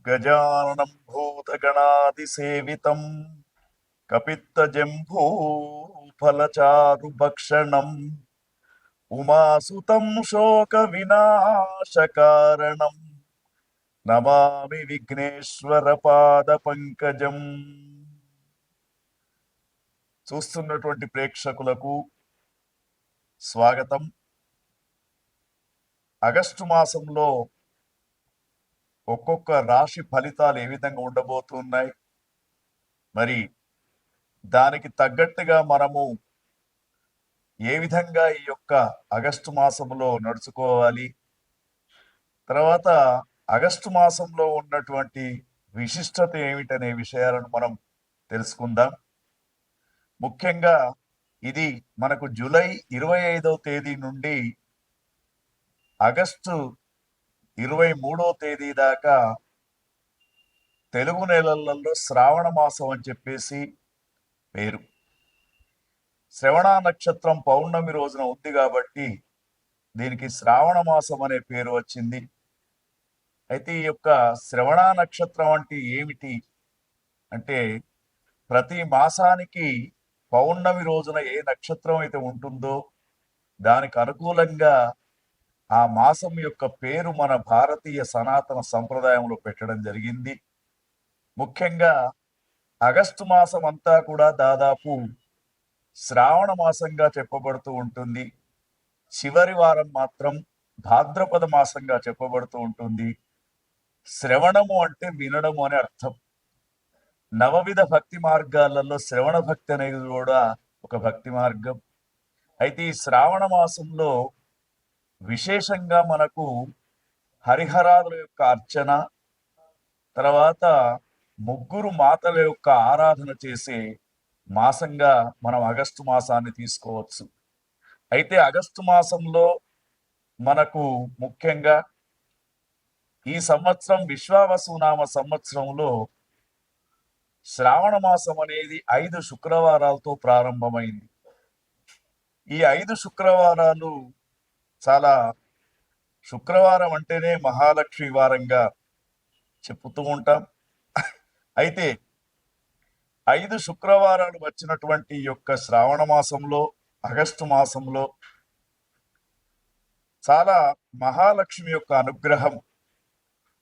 గజాననం భూతగణాదిసేవితం కపిత్తజంబూఫలచారుభక్షణం ఉమాసుతం శోక వినాశకారణం నమామి విఘ్నేశ్వర పాద పంకజం. చూస్తున్నటువంటి ప్రేక్షకులకు స్వాగతం. ఆగస్టు మాసంలో ఒక్కొక్క రాశి ఫలితాలు ఏ విధంగా ఉండబోతున్నాయి, మరి దానికి తగ్గట్టుగా మనము ఏ విధంగా ఈ యొక్క ఆగస్టు మాసంలో నడుచుకోవాలి, తర్వాత ఆగస్టు మాసంలో ఉన్నటువంటి విశిష్టత ఏమిటనే విషయాలను మనం తెలుసుకుందాం. ముఖ్యంగా ఇది మనకు జూలై 25వ తేదీ నుండి ఆగస్టు 23వ తేదీ దాకా తెలుగు నెలలలో శ్రావణ మాసం అని చెప్పేసి పేరు. శ్రవణ నక్షత్రం పౌర్ణమి రోజున ఉంది కాబట్టి దీనికి శ్రావణ మాసం అనే పేరు వచ్చింది. అయితే ఈ యొక్క శ్రవణ నక్షత్రం అంటే ఏమిటి అంటే, ప్రతి మాసానికి పౌర్ణమి రోజున ఏ నక్షత్రం అయితే ఉంటుందో దానికి అనుకూలంగా ఆ మాసం యొక్క పేరు మన భారతీయ సనాతన సంప్రదాయంలో పెట్టడం జరిగింది. ముఖ్యంగా ఆగస్టు మాసం అంతా కూడా దాదాపు శ్రావణ మాసంగా చెప్పబడుతూ ఉంటుంది. చివరి వారం మాత్రం భాద్రపద మాసంగా చెప్పబడుతూ ఉంటుంది. శ్రవణము అంటే వినడము అని అర్థం. నవవిధ భక్తి మార్గాలలో శ్రవణ భక్తి అనేది కూడా ఒక భక్తి మార్గం. అయితే ఈ శ్రావణ మాసంలో విశేషంగా మనకు హరిహరాదుల యొక్క అర్చన, తర్వాత ముగ్గురు మాతల యొక్క ఆరాధన చేసే మాసంగా మనం ఆగస్టు మాసాన్ని తీసుకోవచ్చు. అయితే ఆగస్టు మాసంలో మనకు ముఖ్యంగా ఈ సంవత్సరం విశ్వావసునామ సంవత్సరంలో శ్రావణ మాసం అనేది 5 శుక్రవారాలతో ప్రారంభమైంది. ఈ 5 శుక్రవారాలు చాలా, శుక్రవారం అంటేనే మహాలక్ష్మి వారంగా చెప్పుతూ ఉంటాం. అయితే 5 శుక్రవారాలు వచ్చినటువంటి యొక్క శ్రావణ మాసంలో, ఆగస్టు మాసంలో చాలా మహాలక్ష్మి యొక్క అనుగ్రహం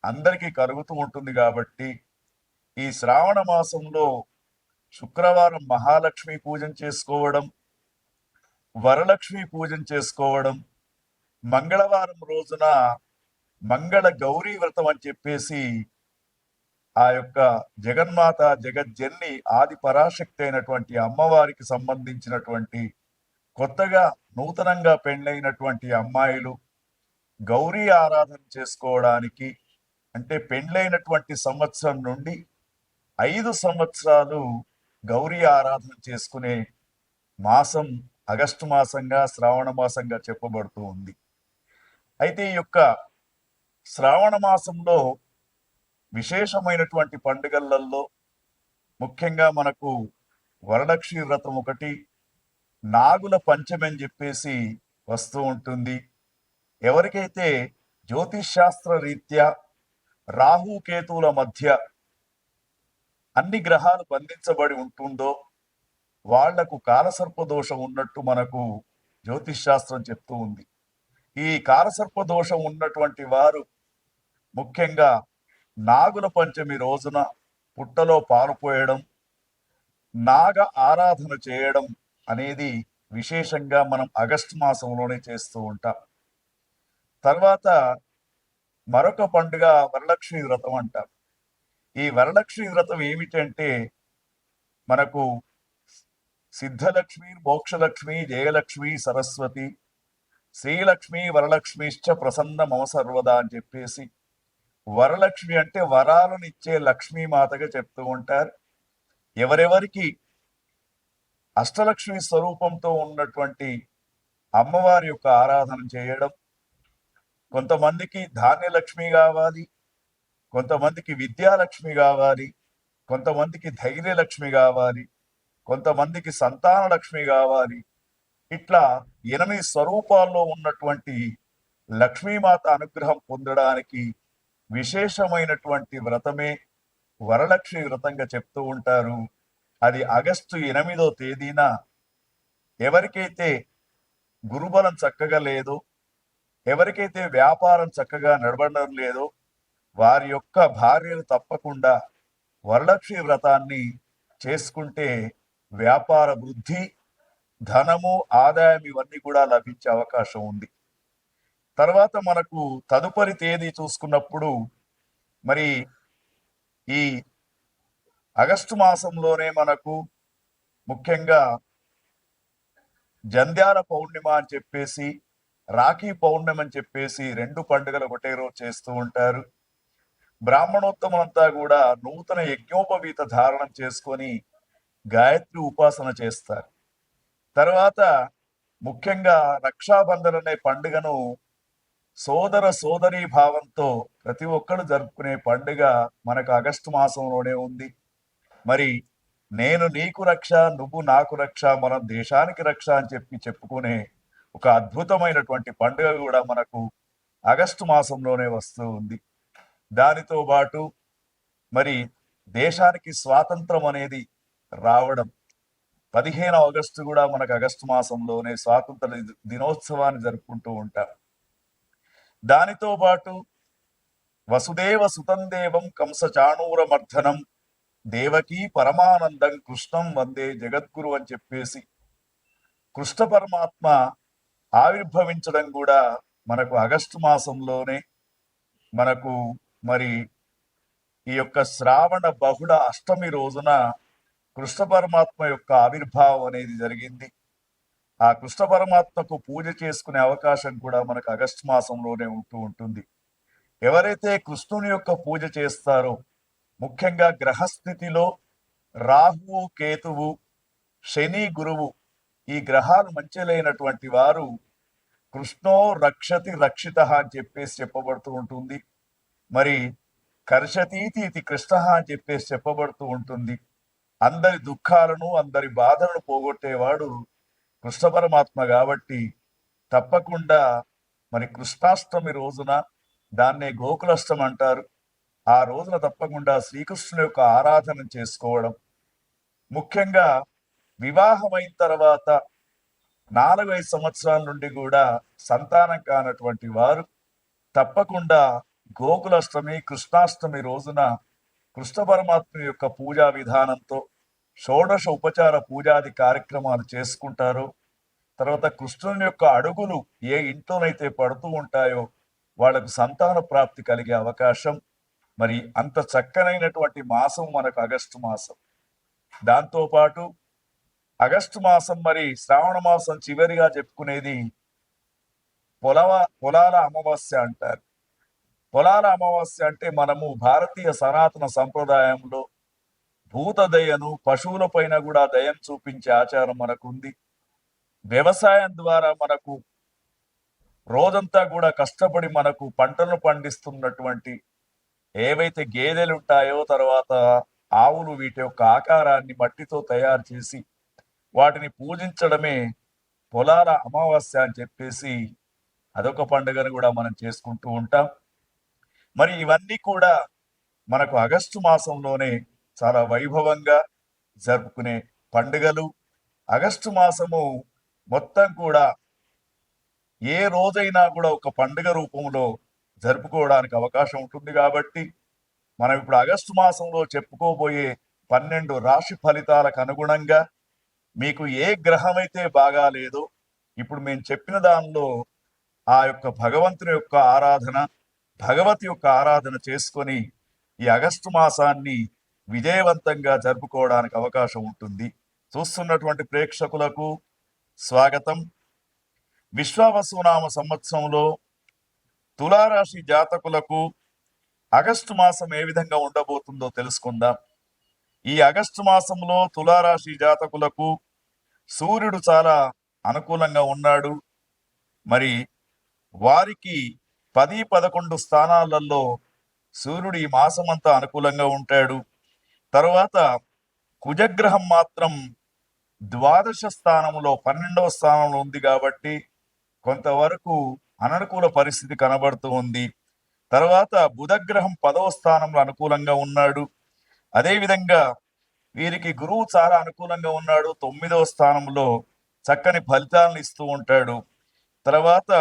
అందరికీ కలుగుతూ ఉంటుంది. కాబట్టి ఈ శ్రావణ మాసంలో శుక్రవారం మహాలక్ష్మి పూజన చేసుకోవడం, వరలక్ష్మి పూజన చేసుకోవడం, మంగళవారం రోజున మంగళ గౌరీ వ్రతం అని చెప్పేసి ఆ యొక్క జగన్మాత జగజ్జన్ని ఆది పరాశక్తి అయినటువంటి అమ్మవారికి సంబంధించినటువంటి కొత్తగా నూతనంగా పెండ్లైనటువంటి అమ్మాయిలు గౌరీ ఆరాధన చేసుకోవడానికి, అంటే పెండ్లైనటువంటి సంవత్సరం నుండి 5 సంవత్సరాలు గౌరీ ఆరాధన చేసుకునే మాసం ఆగస్టు మాసంగా, శ్రావణ మాసంగా చెప్పబడుతూ ఉంది. అయితే ఈ యొక్క శ్రావణ మాసంలో విశేషమైనటువంటి పండుగలలో ముఖ్యంగా మనకు వరలక్ష్మి వ్రతం ఒకటి, నాగుల పంచమి అని చెప్పేసి వస్తూ ఉంటుంది. ఎవరికైతే జ్యోతిష్ శాస్త్ర రీత్యా రాహుకేతువుల మధ్య అన్ని గ్రహాలు బంధించబడి ఉంటుందో వాళ్లకు కాలసర్పదోషం ఉన్నట్టు మనకు జ్యోతిష్ శాస్త్రం చెప్తూ ఉంది. ఈ కాలసర్పదోషం ఉన్నటువంటి వారు ముఖ్యంగా నాగుల పంచమి రోజున పుట్టలో పాలు పోయడం, నాగ ఆరాధన చేయడం అనేది విశేషంగా మనం ఆగస్టు మాసంలోనే చేస్తూ ఉంటాం. తర్వాత మరొక పండుగ వరలక్ష్మి వ్రతం అంటాం. ఈ వరలక్ష్మి వ్రతం ఏమిటంటే, మనకు సిద్ధలక్ష్మి, మోక్షలక్ష్మి, జయలక్ష్మి, సరస్వతి, శ్రీలక్ష్మి, వరలక్ష్మిశ్చ ప్రసన్న మమ సర్వదా అని చెప్పేసి, వరలక్ష్మి అంటే వరాలను ఇచ్చే లక్ష్మీమాతగా చెప్తూ ఉంటారు. ఎవరెవరికి అష్టలక్ష్మి స్వరూపంతో ఉన్నటువంటి అమ్మవారి యొక్క ఆరాధన చేయడం, కొంతమందికి ధాన్యలక్ష్మి కావాలి, కొంతమందికి విద్యాలక్ష్మి కావాలి, కొంతమందికి ధైర్యలక్ష్మి కావాలి, కొంతమందికి సంతాన లక్ష్మి కావాలి. ఇట్లా 8 స్వరూపాల్లో ఉన్నటువంటి లక్ష్మీమాత అనుగ్రహం పొందడానికి విశేషమైనటువంటి వ్రతమే వరలక్ష్మి వ్రతంగా చెప్తూ ఉంటారు. అది ఆగస్టు 8వ తేదీన ఎవరికైతే గురుబలం చక్కగా లేదో, ఎవరికైతే వ్యాపారం చక్కగా నడవడం లేదో వారి యొక్క భార్యలు తప్పకుండా వరలక్ష్మి వ్రతాన్ని చేసుకుంటే వ్యాపార వృద్ధి, ధనము, ఆదాయం ఇవన్నీ కూడా లభించే అవకాశం ఉంది. తర్వాత మనకు తదుపరి తేదీ చూసుకున్నప్పుడు మరి ఈ ఆగస్టు మాసంలోనే మనకు ముఖ్యంగా జంధ్యాల పౌర్ణిమ అని చెప్పేసి, రాఖీ పౌర్ణమి అని చెప్పేసి 2 పండుగలు ఒకటే రోజు చేస్తూ ఉంటారు. బ్రాహ్మణోత్తములంతా కూడా నూతన యజ్ఞోపవీత ధారణం చేసుకొని గాయత్రి ఉపాసన చేస్తారు. తర్వాత ముఖ్యంగా రక్షాబంధన్ అనే పండుగను సోదర సోదరీ భావంతో ప్రతి ఒక్కరు జరుపుకునే పండుగ మనకు ఆగస్టు మాసంలోనే ఉంది. మరి నేను నీకు రక్ష, నువ్వు నాకు రక్ష, మనం దేశానికి రక్ష అని చెప్పుకునే ఒక అద్భుతమైనటువంటి పండుగ కూడా మనకు ఆగస్టు మాసంలోనే వస్తూ ఉంది. దానితో పాటు మరి దేశానికి స్వాతంత్రం అనేది రావడం 15 ఆగస్టు కూడా మనకు ఆగస్టు మాసంలోనే స్వాతంత్ర దినోత్సవాన్ని జరుపుకుంటూ ఉంటాం. దానితో పాటు వసుదేవ సుతం దేవం కంస చాణూర మర్దనం దేవకీ పరమానందం కృష్ణం వందే జగద్గురు అని చెప్పేసి కృష్ణ పరమాత్మ ఆవిర్భవించడం కూడా మనకు ఆగస్టు మాసంలోనే మనకు మరి ఈ యొక్క శ్రావణ బహుళ అష్టమి రోజున కృష్ణ పరమాత్మ యొక్క ఆవిర్భావం అనేది జరిగింది. ఆ కృష్ణ పరమాత్మకు పూజ చేసుకునే అవకాశం కూడా మనకు ఆగస్టు మాసంలోనే ఉంటూ ఉంటుంది. ఎవరైతే కృష్ణుని యొక్క పూజ చేస్తారో, ముఖ్యంగా గ్రహస్థితిలో రాహువు, కేతువు, శని, గురువు ఈ గ్రహాలు మంచి లేనటువంటి వారు కృష్ణో రక్షతి రక్షిత అని చెప్పేసి చెప్పబడుతూ ఉంటుంది. మరి కర్షతీతి ఇది కృష్ణ అని చెప్పేసి చెప్పబడుతూ ఉంటుంది. అందరి దుఃఖాలను, అందరి బాధలను పోగొట్టేవాడు కృష్ణ పరమాత్మ కాబట్టి తప్పకుండా మరి కృష్ణాష్టమి రోజున, దాన్నే గోకులాష్టమి అంటారు, ఆ రోజున తప్పకుండా శ్రీకృష్ణుని యొక్క ఆరాధన చేసుకోవడం. ముఖ్యంగా వివాహమైన తర్వాత 4-5 సంవత్సరాల నుండి కూడా సంతానం కానటువంటి వారు తప్పకుండా గోకులాష్టమి, కృష్ణాష్టమి రోజున కృష్ణ పరమాత్మ యొక్క పూజా విధానంతో షోడశ ఉపచార పూజాది కార్యక్రమాలు చేసుకుంటారు. తర్వాత కృష్ణుని యొక్క అడుగులు ఏ ఇంట్లోనైతే పడుతూ ఉంటాయో వాళ్ళకు సంతాన ప్రాప్తి కలిగే అవకాశం. మరి అంత చక్కనైనటువంటి మాసం మనకు ఆగస్టు మాసం. దాంతోపాటు ఆగస్టు మాసం మరి శ్రావణ మాసం చివరిగా చెప్పుకునేది పొలాల అమావాస్య అంటారు. పొలాల అమావాస్య అంటే మనము భారతీయ సనాతన సంప్రదాయంలో భూత దయను, పశువుల పైన కూడా దయం చూపించే ఆచారం మనకుంది. వ్యవసాయం ద్వారా మనకు రోజంతా కూడా కష్టపడి మనకు పంటలను పండిస్తున్నటువంటి ఏవైతే గేదెలు ఉంటాయో, తర్వాత ఆవులు, వీటి యొక్క ఆకారాన్ని మట్టితో తయారు చేసి వాటిని పూజించడమే పొలాల అమావాస్య అని చెప్పేసి అదొక పండుగను కూడా మనం చేసుకుంటూ ఉంటాం. మరి ఇవన్నీ కూడా మనకు ఆగస్టు మాసంలోనే చాలా వైభవంగా జరుపుకునే పండుగలు. ఆగస్టు మాసము మొత్తం కూడా ఏ రోజైనా కూడా ఒక పండుగ రూపంలో జరుపుకోవడానికి అవకాశం ఉంటుంది. కాబట్టి మనం ఇప్పుడు ఆగస్టు మాసంలో చెప్పుకోబోయే 12 రాశి ఫలితాలకు అనుగుణంగా మీకు ఏ గ్రహం అయితే బాగా లేదో, ఇప్పుడు మేము చెప్పిన దానిలో ఆ యొక్క భగవంతుని యొక్క ఆరాధన, భగవతి యొక్క ఆరాధన చేసుకొని ఈ ఆగస్టు మాసాన్ని విజయవంతంగా జరుపుకోవడానికి అవకాశం ఉంటుంది. చూస్తున్నటువంటి ప్రేక్షకులకు స్వాగతం. విశ్వావసునామ సంవత్సరంలో తులారాశి జాతకులకు ఆగస్టు మాసం ఏ విధంగా ఉండబోతుందో తెలుసుకుందాం. ఈ ఆగస్టు మాసంలో తులారాశి జాతకులకు సూర్యుడు చాలా అనుకూలంగా ఉన్నాడు. మరి వారికి 10-11 స్థానాలలో సూర్యుడు ఈ మాసం అంతా అనుకూలంగా ఉంటాడు. తర్వాత కుజగ్రహం మాత్రం ద్వాదశ స్థానంలో 12వ స్థానంలో ఉంది కాబట్టి కొంతవరకు అననుకూల పరిస్థితి కనబడుతూ ఉంది. తర్వాత బుధగ్రహం 10వ స్థానంలో అనుకూలంగా ఉన్నాడు. అదేవిధంగా వీరికి గురువు చాలా అనుకూలంగా ఉన్నాడు. 9వ స్థానంలో చక్కని ఫలితాలను ఇస్తూ ఉంటాడు. తర్వాత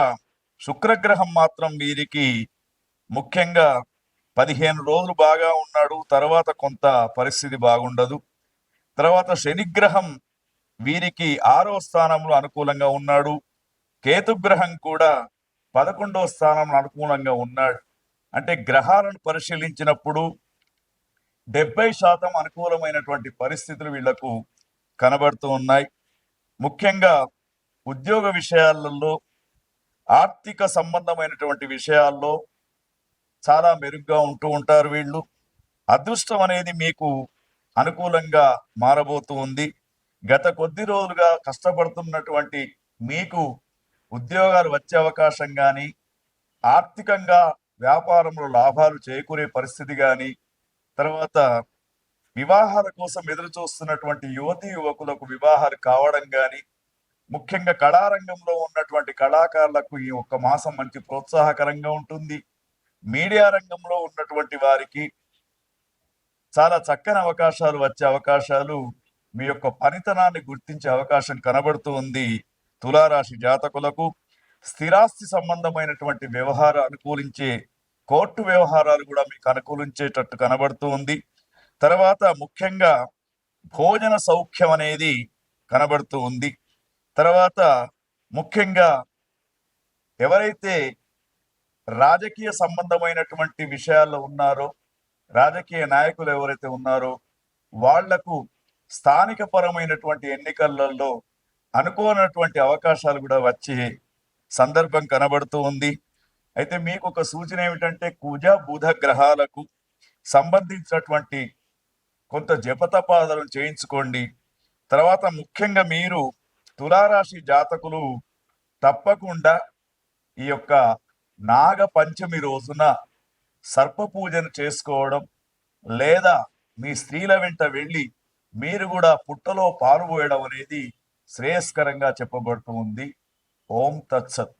శుక్రగ్రహం మాత్రం వీరికి ముఖ్యంగా 15 రోజులు బాగా ఉన్నాడు. తర్వాత కొంత పరిస్థితి బాగుండదు. తర్వాత శనిగ్రహం వీరికి 6వ స్థానంలో అనుకూలంగా ఉన్నాడు. కేతుగ్రహం కూడా 11వ స్థానంలో అనుకూలంగా ఉన్నాడు. అంటే గ్రహాలను పరిశీలించినప్పుడు 70% అనుకూలమైనటువంటి పరిస్థితులు వీళ్లకు కనబడుతూ ఉన్నాయి. ముఖ్యంగా ఉద్యోగ విషయాలలో, ఆర్థిక సంబంధమైనటువంటి విషయాల్లో చాలా మెరుగ్గా ఉంటూ ఉంటారు వీళ్ళు. అదృష్టం అనేది మీకు అనుకూలంగా మారబోతూ ఉంది. గత కొద్ది రోజులుగా కష్టపడుతున్నటువంటి మీకు ఉద్యోగాలు వచ్చే అవకాశం కానీ, ఆర్థికంగా వ్యాపారంలో లాభాలు చేకూరే పరిస్థితి కానీ, తర్వాత వివాహాల కోసం ఎదురు చూస్తున్నటువంటి యువతీ యువకులకు వివాహాలు కావడం కానీ, ముఖ్యంగా కళారంగంలో ఉన్నటువంటి కళాకారులకు ఈ ఒక్క మాసం మంచి ప్రోత్సాహకరంగా ఉంటుంది. మీడియా రంగంలో ఉన్నటువంటి వారికి చాలా చక్కని అవకాశాలు వచ్చే అవకాశాలు, మీ యొక్క పనితనాన్ని గుర్తించే అవకాశం కనబడుతూ ఉంది. తులారాశి జాతకులకు స్థిరాస్తి సంబంధమైనటువంటి వ్యవహారం అనుకూలించే కోర్టు వ్యవహారాలు కూడా మీకు అనుకూలించేటట్టు కనబడుతూ ఉంది. తర్వాత ముఖ్యంగా భోజన సౌఖ్యం అనేది కనబడుతూ ఉంది. తర్వాత ముఖ్యంగా ఎవరైతే రాజకీయ సంబంధమైనటువంటి విషయాల్లో ఉన్నారో, రాజకీయ నాయకులు ఎవరైతే ఉన్నారో వాళ్లకు స్థానిక పరమైనటువంటి ఎన్నికలలో అనుకోనటువంటి అవకాశాలు కూడా వచ్చే సందర్భం కనబడుతూ ఉంది. అయితే మీకు ఒక సూచన ఏమిటంటే, కుజ బుధ గ్రహాలకు సంబంధించినటువంటి కొంత జపతపాదలను చేయించుకోండి. తర్వాత ముఖ్యంగా మీరు తులారాశి జాతకులు తప్పకుండా ఈ యొక్క నాగ పంచమి రోజున సర్ప పూజను చేసుకోవడం, లేదా మీ స్త్రీల వెంట వెళ్ళి మీరు కూడా పుట్టలో పాలు పోయడం అనేది శ్రేయస్కరంగా చెప్పబడుతూ ఉంది. ఓం తత్సత్.